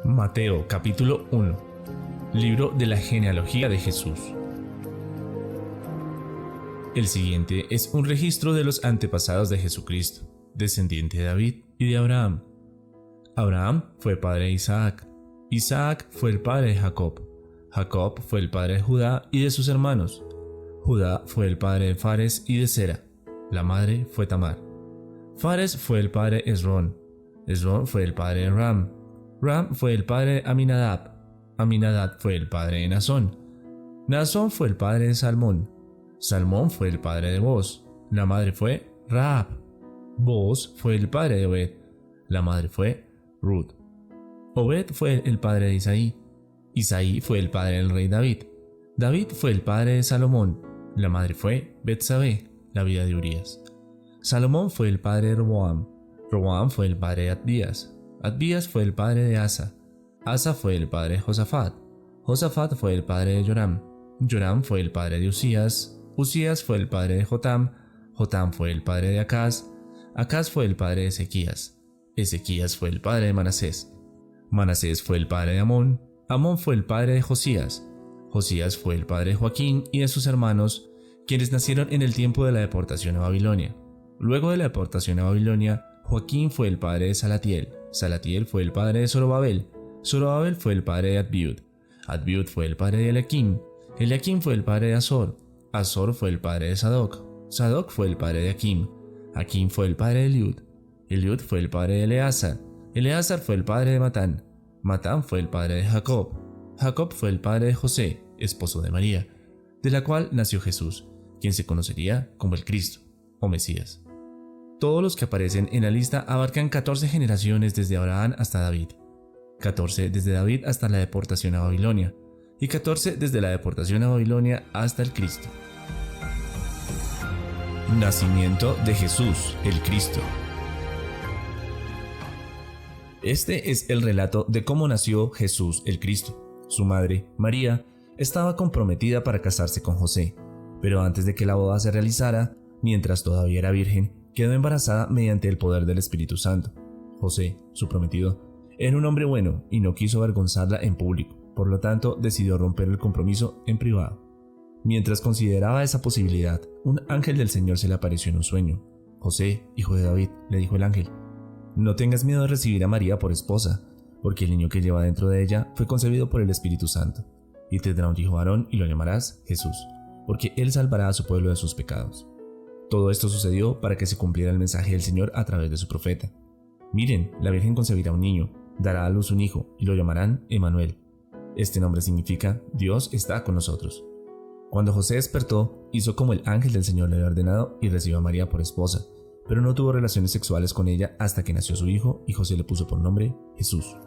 Mateo capítulo 1. Libro de la genealogía de Jesús. El siguiente es un registro de los antepasados de Jesucristo, descendiente de David y de Abraham. Abraham fue padre de Isaac. Isaac fue el padre de Jacob. Jacob fue el padre de Judá y de sus hermanos. Judá fue el padre de Fares y de Zera. La madre fue Tamar. Fares fue el padre de Esrón. Esrón fue el padre de Ram. Ram fue el padre de Aminadab. Aminadab fue el padre de Nazón. Nazón fue el padre de Salmón. Salmón fue el padre de Boz. La madre fue Rahab. Boz fue el padre de Obed. La madre fue Ruth. Obed fue el padre de Isaí. Isaí fue el padre del rey David. David fue el padre de Salomón. La madre fue Betsabé, la viuda de Urías. Salomón fue el padre de Roboam. Roboam fue el padre de Abdías. Abdías fue el padre de Asa. Asa fue el padre de Josafat. Josafat fue el padre de Joram. Joram fue el padre de Usías. Usías fue el padre de Jotam. Jotam fue el padre de Acaz. Acaz fue el padre de Ezequías. Ezequías fue el padre de Manasés. Manasés fue el padre de Amón. Amón fue el padre de Josías. Josías fue el padre de Joaquín y de sus hermanos, quienes nacieron en el tiempo de la deportación a Babilonia. Luego de la deportación a Babilonia, Joaquín fue el padre de Salatiel. Salatiel fue el padre de Zorobabel. Zorobabel fue el padre de Adbiud. Adbiud fue el padre de Eliakim. Eliakim fue el padre de Azor. Azor fue el padre de Sadoc. Sadoc fue el padre de Akim. Akim fue el padre de Eliud. Eliud fue el padre de Eleazar. Eleazar fue el padre de Matán. Matán fue el padre de Jacob. Jacob fue el padre de José, esposo de María, de la cual nació Jesús, quien se conocería como el Cristo, o Mesías. Todos los que aparecen en la lista abarcan 14 generaciones desde Abraham hasta David, 14 desde David hasta la deportación a Babilonia, y 14 desde la deportación a Babilonia hasta el Cristo. Nacimiento de Jesús, el Cristo. Este es el relato de cómo nació Jesús el Cristo. Su madre, María, estaba comprometida para casarse con José, pero antes de que la boda se realizara, mientras todavía era virgen, quedó embarazada mediante el poder del Espíritu Santo. José, su prometido, era un hombre bueno y no quiso avergonzarla en público, por lo tanto decidió romper el compromiso en privado. Mientras consideraba esa posibilidad, un ángel del Señor se le apareció en un sueño. José, hijo de David, le dijo el ángel, no tengas miedo de recibir a María por esposa, porque el niño que lleva dentro de ella fue concebido por el Espíritu Santo, y tendrá un hijo varón y lo llamarás Jesús, porque él salvará a su pueblo de sus pecados. Todo esto sucedió para que se cumpliera el mensaje del Señor a través de su profeta. Miren, la Virgen concebirá un niño, dará a luz un hijo, y lo llamarán Emmanuel. Este nombre significa Dios está con nosotros. Cuando José despertó, hizo como el ángel del Señor le había ordenado y recibió a María por esposa, pero no tuvo relaciones sexuales con ella hasta que nació su hijo y José le puso por nombre Jesús.